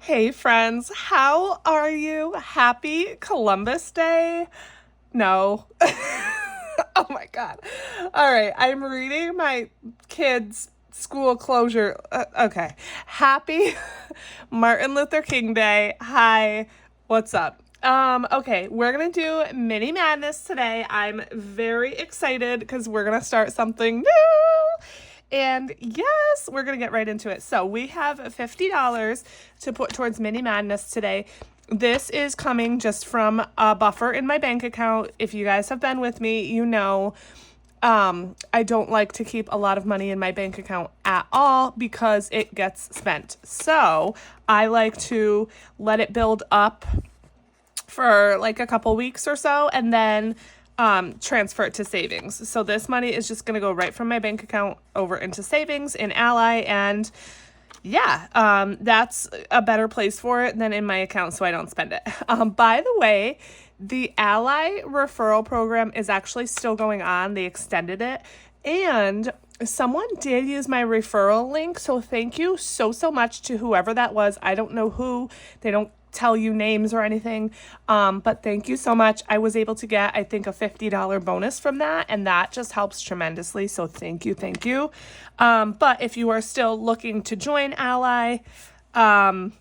Hey friends, how are you? Happy Columbus Day? No. Oh my God. All right, I'm reading my kids' school closure. Okay. Happy Martin Luther King Day. Hi, what's up? Okay, we're gonna do Mini Madness today. I'm very excited because we're gonna start something new. And yes, we're going to get right into it. So we have $50 to put towards Mini Madness today. This is coming just from a buffer in my bank account. If you guys have been with me, you know I don't like to keep a lot of money in my bank account at all because it gets spent. So I like to let it build up for like a couple weeks or so and then transfer it to savings. So this money is just going to go right from my bank account over into savings in Ally. And yeah, that's a better place for it than in my account so I don't spend it. By the way, the Ally referral program is actually still going on. They extended it. And someone did use my referral link. So thank you so much to whoever that was. I don't know who. They don't tell you names or anything, but thank you so much. I was able to get, I think, a $50 bonus from that, and that just helps tremendously. So thank you. But if you are still looking to join Ally, the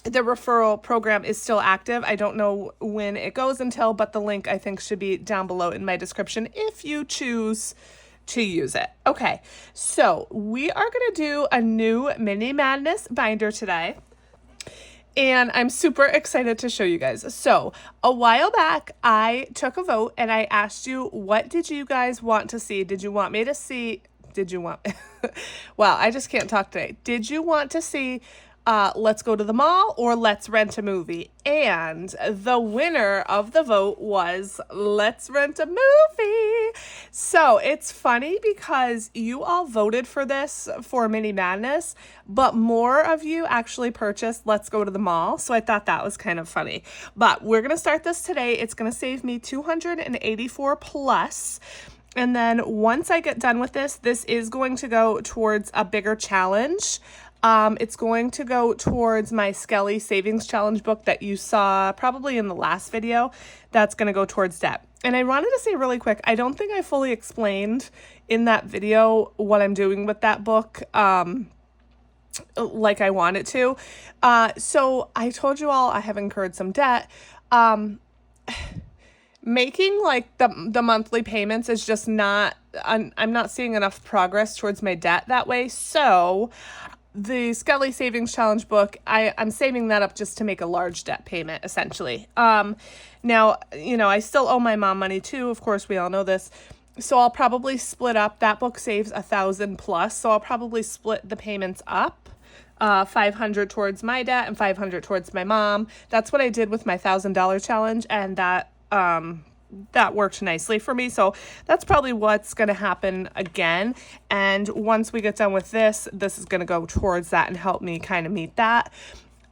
referral program is still active. I don't know when it goes until, but the link I think should be down below in my description if you choose to use it. Okay, so we are going to do a new Mini Madness binder today. And I'm super excited to show you guys. So a while back, I took a vote and I asked you, what did you guys want to see? Did you want me to see, wow, I just can't talk today. Did you want to see Let's Go to the Mall or Let's Rent a Movie? And the winner of the vote was Let's Rent a Movie. So it's funny because you all voted for this for Mini Madness, but more of you actually purchased Let's Go to the Mall. So I thought that was kind of funny. But we're going to start this today. It's going to save me $284 plus. And then once I get done with this is going to go towards a bigger challenge. It's going to go towards my Skelly Savings Challenge book that you saw probably in the last video. That's going to go towards debt. And I wanted to say really quick, I don't think I fully explained in that video what I'm doing with that book like I wanted to. So I told you all I have incurred some debt. Making like the monthly payments is just not, I'm not seeing enough progress towards my debt that way. So the Skelly Savings Challenge book, I'm saving that up just to make a large debt payment, essentially. Now, you know, I still owe my mom money too. Of course, we all know this. So I'll probably split up. That book saves $1,000 plus. So I'll probably split the payments up. 500 towards my debt and 500 towards my mom. That's what I did with my $1,000 challenge, and that worked nicely for me. So that's probably what's going to happen again. And once we get done with this is going to go towards that and help me kind of meet that.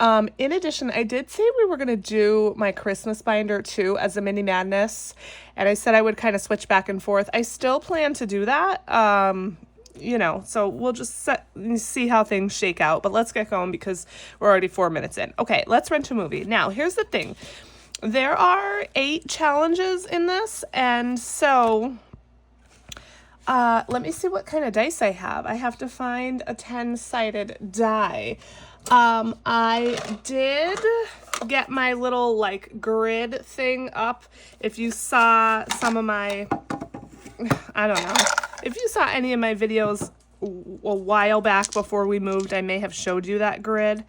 In addition, I did say we were going to do my Christmas binder too as a Mini Madness. And I said I would kind of switch back and forth. I still plan to do that. You know, so we'll just see how things shake out. But let's get going because we're already 4 minutes in. Okay, let's rent a movie. Now, here's the thing. There are 8 challenges in this, and so let me see what kind of dice I have. I have to find a 10-sided die. I did get my little like grid thing up. If you saw some of my, I don't know, if you saw any of my videos a while back before we moved, I may have showed you that grid.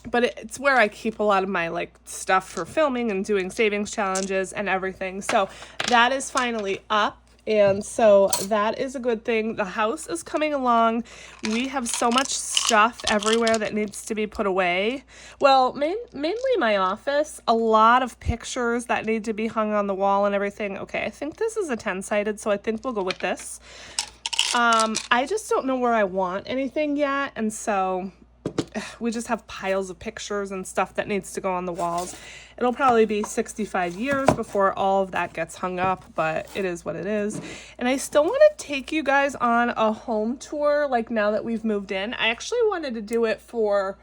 But it's where I keep a lot of my like stuff for filming and doing savings challenges and everything. So that is finally up. And so that is a good thing. The house is coming along. We have so much stuff everywhere that needs to be put away. Well, mainly my office. A lot of pictures that need to be hung on the wall and everything. Okay, I think this is a 10-sided, so I think we'll go with this. I just don't know where I want anything yet. And so we just have piles of pictures and stuff that needs to go on the walls. It'll probably be 65 years before all of that gets hung up, but it is what it is. And I still want to take you guys on a home tour, like now that we've moved in. I actually wanted to do it for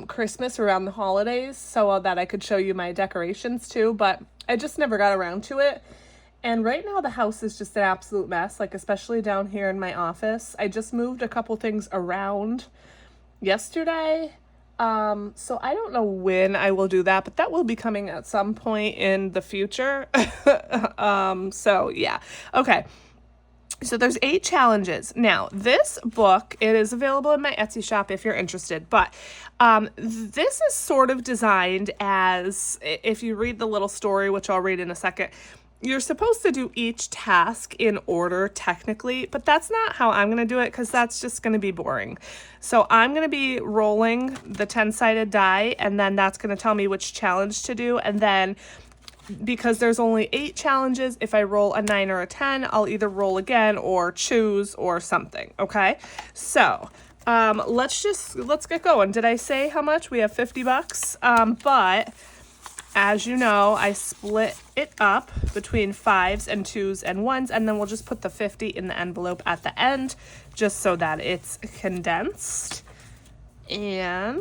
Christmas around the holidays so that I could show you my decorations too, but I just never got around to it. And right now the house is just an absolute mess, like especially down here in my office. I just moved a couple things around yesterday. So I don't know when I will do that, but that will be coming at some point in the future. So yeah. Okay. So there's 8 challenges. Now, this book, it is available in my Etsy shop if you're interested, but this is sort of designed as, if you read the little story, which I'll read in a second, you're supposed to do each task in order technically, but that's not how I'm going to do it because that's just going to be boring. So I'm going to be rolling the 10-sided die, and then that's going to tell me which challenge to do. And then because there's only 8 challenges, if I roll a 9 or a 10, I'll either roll again or choose or something. Okay. So let's get going. Did I say how much? We have $50. But as you know, I split it up between 5s and 2s and 1s, and then we'll just put the 50 in the envelope at the end, just so that it's condensed. And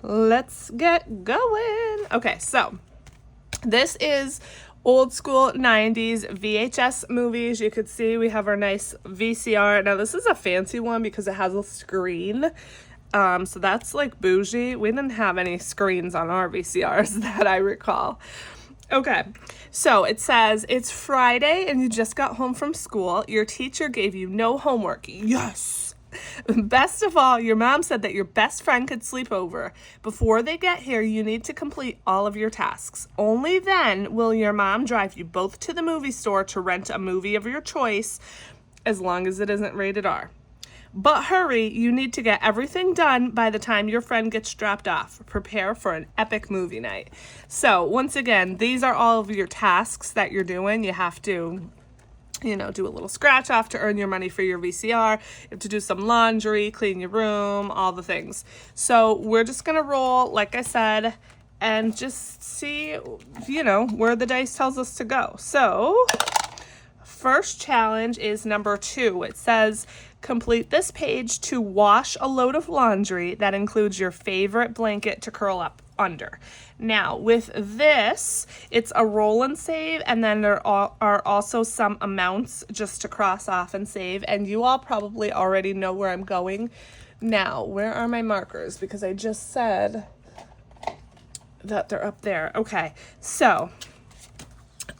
let's get going. Okay, so this is old school 90s VHS movies. You could see we have our nice VCR. Now, this is a fancy one because it has a screen. So that's like bougie. We didn't have any screens on our VCRs that I recall. Okay, so it says it's Friday and you just got home from school. Your teacher gave you no homework. Yes! Best of all, your mom said that your best friend could sleep over. Before they get here, you need to complete all of your tasks. Only then will your mom drive you both to the movie store to rent a movie of your choice, as long as it isn't rated R. But hurry, you need to get everything done by the time your friend gets dropped off. Prepare for an epic movie night. So once again, these are all of your tasks that you're doing. You have to, do a little scratch off to earn your money for your VCR. You have to do some laundry, clean your room, all the things. So we're just going to roll, like I said, and just see, where the dice tells us to go. So first challenge is number 2. It says, complete this page to wash a load of laundry that includes your favorite blanket to curl up under. Now, with this, it's a roll and save, and then there are also some amounts just to cross off and save, and you all probably already know where I'm going. Now, where are my markers? Because I just said that they're up there. Okay, so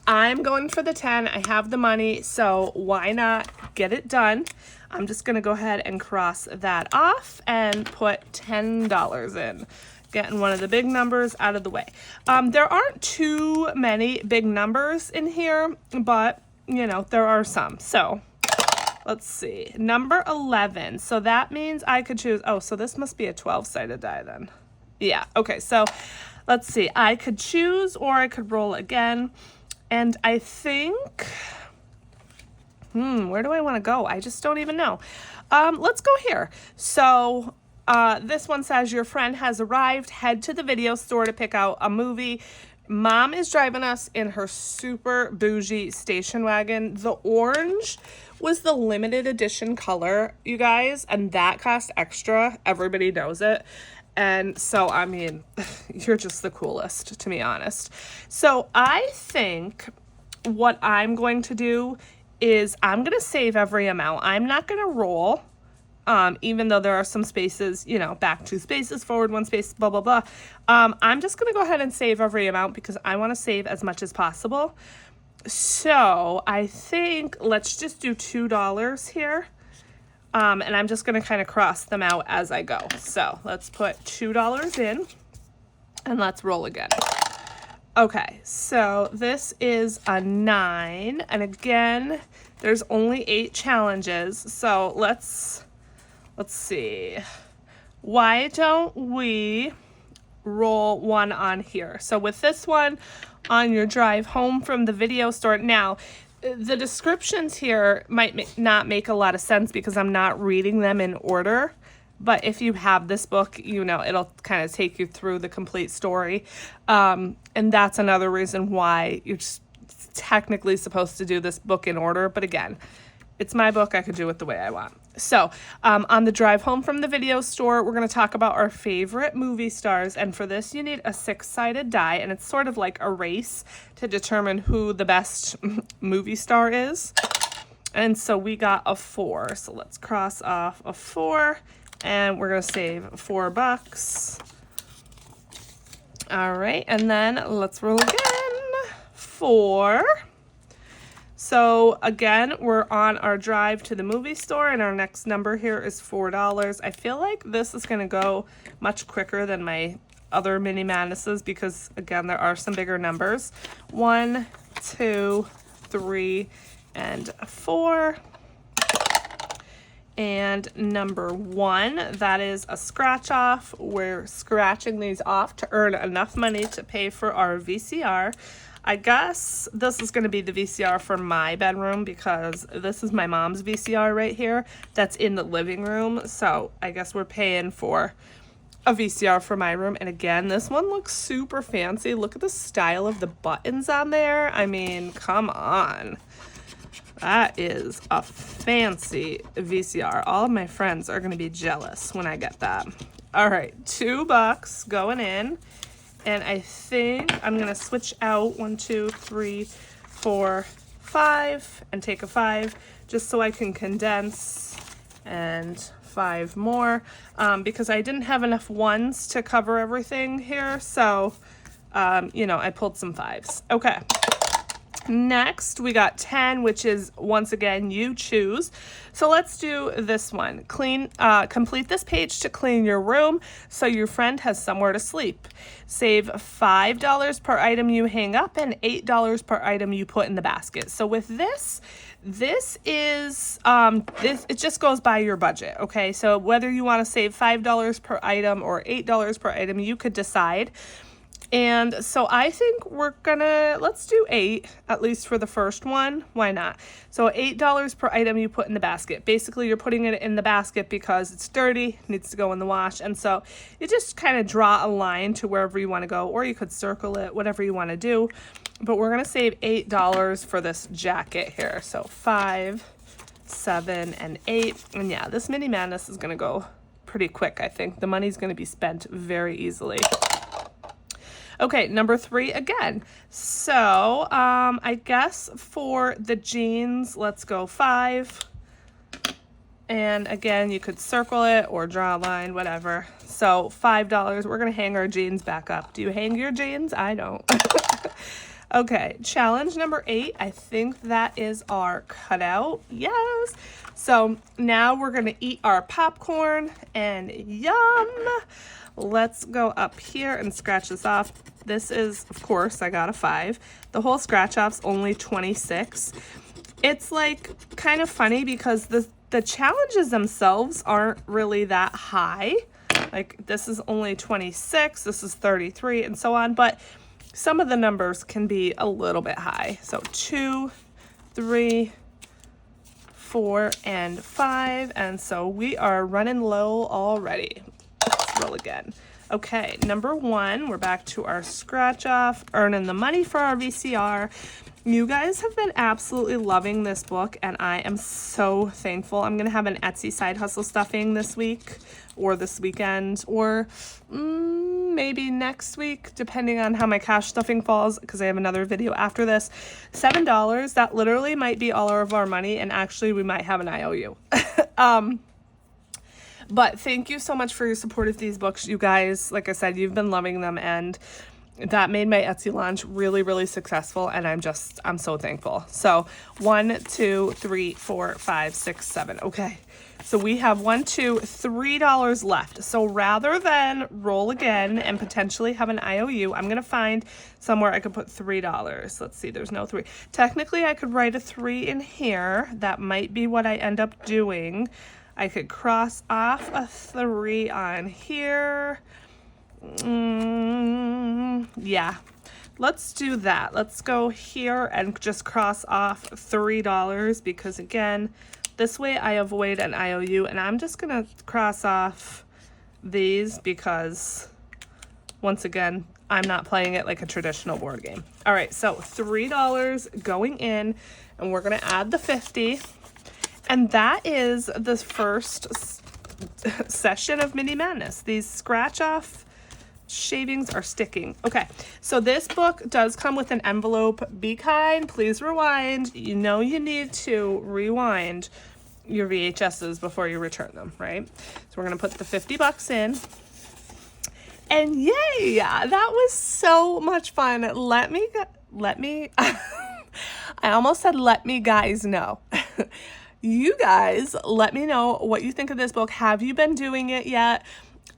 I'm going for the 10. I have the money, so why not get it done? I'm just going to go ahead and cross that off and put $10 in. Getting one of the big numbers out of the way. There aren't too many big numbers in here, but, there are some. So let's see. Number 11. So that means I could choose. Oh, so this must be a 12-sided die then. Yeah. Okay. So let's see. I could choose or I could roll again. And I think, where do I want to go? I just don't even know. Let's go here. So this one says, your friend has arrived. Head to the video store to pick out a movie. Mom is driving us in her super bougie station wagon. The orange was the limited edition color, you guys, and that cost extra. Everybody knows it. And so, I mean, you're just the coolest, to be honest. So I think what I'm going to do is I'm going to save every amount. I'm not going to roll, even though there are some spaces, back 2 spaces, forward 1 space, blah, blah, blah. I'm just going to go ahead and save every amount because I want to save as much as possible. So I think let's just do $2 here. And I'm just going to kind of cross them out as I go. So let's put $2 in and let's roll again. Okay, so this is a 9. And again, there's only 8 challenges. So let's see. Why don't we roll 1 on here? So with this one on your drive home from the video store. Now, the descriptions here might not make a lot of sense because I'm not reading them in order, But if you have this book, you know, it'll kind of take you through the complete story. And that's another reason why you're just technically supposed to do this book in order. But again, it's my book. I could do it the way I want. So on the drive home from the video store, we're going to talk about our favorite movie stars. And for this, you need a 6-sided die. And it's sort of like a race to determine who the best movie star is. And so we got a 4. So let's cross off a 4. And we're going to save $4. All right. And then let's roll again. 4. So again, we're on our drive to the movie store, and our next number here is $4. I feel like this is going to go much quicker than my other mini madnesses because, again, there are some bigger numbers. 1, 2, 3, and 4. And number 1, that is a scratch off. We're scratching these off to earn enough money to pay for our VCR. I guess this is going to be the VCR for my bedroom because this is my mom's VCR right here that's in the living room. So I guess we're paying for a VCR for my room. And again, this one looks super fancy. Look at the style of the buttons on there. I mean, come on. That is a fancy VCR. All of my friends are going to be jealous when I get that. All right, $2 going in. And I think I'm going to switch out 1, 2, 3, 4, 5 and take a 5 just so I can condense, and 5 more because I didn't have enough 1s to cover everything here. So, you know, I pulled some 5s. Okay. Next, we got 10, which is, once again, you choose. So let's do this one. Complete this page to clean your room so your friend has somewhere to sleep. Save $5 per item you hang up and $8 per item you put in the basket. So with this is, it just goes by your budget, okay? So whether you want to save $5 per item or $8 per item, you could decide. And so I think let's do 8, at least for the first one. Why not? So $8 per item you put in the basket. Basically, you're putting it in the basket because it's dirty, needs to go in the wash. And so you just kind of draw a line to wherever you want to go, or you could circle it, whatever you want to do. But we're going to save $8 for this jacket here. So 5, 7, and 8. And yeah, this mini madness is going to go pretty quick, I think. The money's going to be spent very easily. Okay, number 3 again. So I guess for the jeans, let's go 5. And again, you could circle it or draw a line, whatever. So $5. We're going to hang our jeans back up. Do you hang your jeans? I don't. Okay, challenge number 8. I think that is our cutout. Yes. So now we're going to eat our popcorn, and yum. Let's go up here and scratch this off. This is, of course, I got a 5. The whole scratch off's only 26. It's like kind of funny because the challenges themselves aren't really that high. Like this is only 26, this is 33, and so on. But some of the numbers can be a little bit high. So 2, 3, 4, and 5. And so we are running low already. Let's roll again. Okay, number 1, we're back to our scratch off, earning the money for our VCR. You guys have been absolutely loving this book, and I am so thankful. I'm going to have an Etsy side hustle stuffing this week, or this weekend, or maybe next week, depending on how my cash stuffing falls, because I have another video after this. $7, that literally might be all of our money, and actually we might have an IOU. But thank you so much for your support of these books, you guys. Like I said, you've been loving them, and that made my Etsy launch really, really successful, and I'm so thankful. So 1, 2, 3, 4, 5, 6, 7. Okay, so we have $3 left. So rather than roll again and potentially have an IOU, I'm gonna find somewhere I could put $3. Let's see, there's no 3. Technically, I could write a 3 in here. That might be what I end up doing. I could cross off a 3 on here. Yeah, let's do that. Let's go here and just cross off $3 because, again, This way I avoid an IOU, and I'm just gonna cross off these because, once again, I'm not playing it like a traditional board game. All right, so $3 going in, and we're gonna add the 50, and that is the first session of Mini Madness. These scratch off shavings are sticking. Okay, so this book does come with an envelope. Be kind, please rewind. You know you need to rewind your VHSs before you return them, right? So we're gonna put the 50 bucks in. And yay, that was so much fun. Let me, I almost said let me guys know. You guys, let me know what you think of this book. Have you been doing it yet?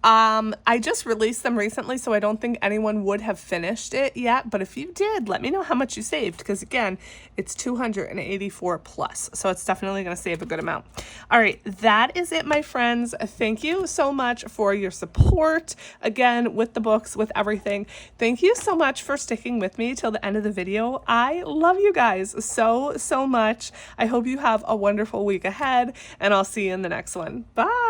I just released them recently, so I don't think anyone would have finished it yet. But if you did, let me know how much you saved, because again, it's 284 plus. So it's definitely going to save a good amount. All right, that is it, my friends. Thank you so much for your support. Again, with the books, with everything. Thank you so much for sticking with me till the end of the video. I love you guys so, so much. I hope you have a wonderful week ahead, and I'll see you in the next one. Bye.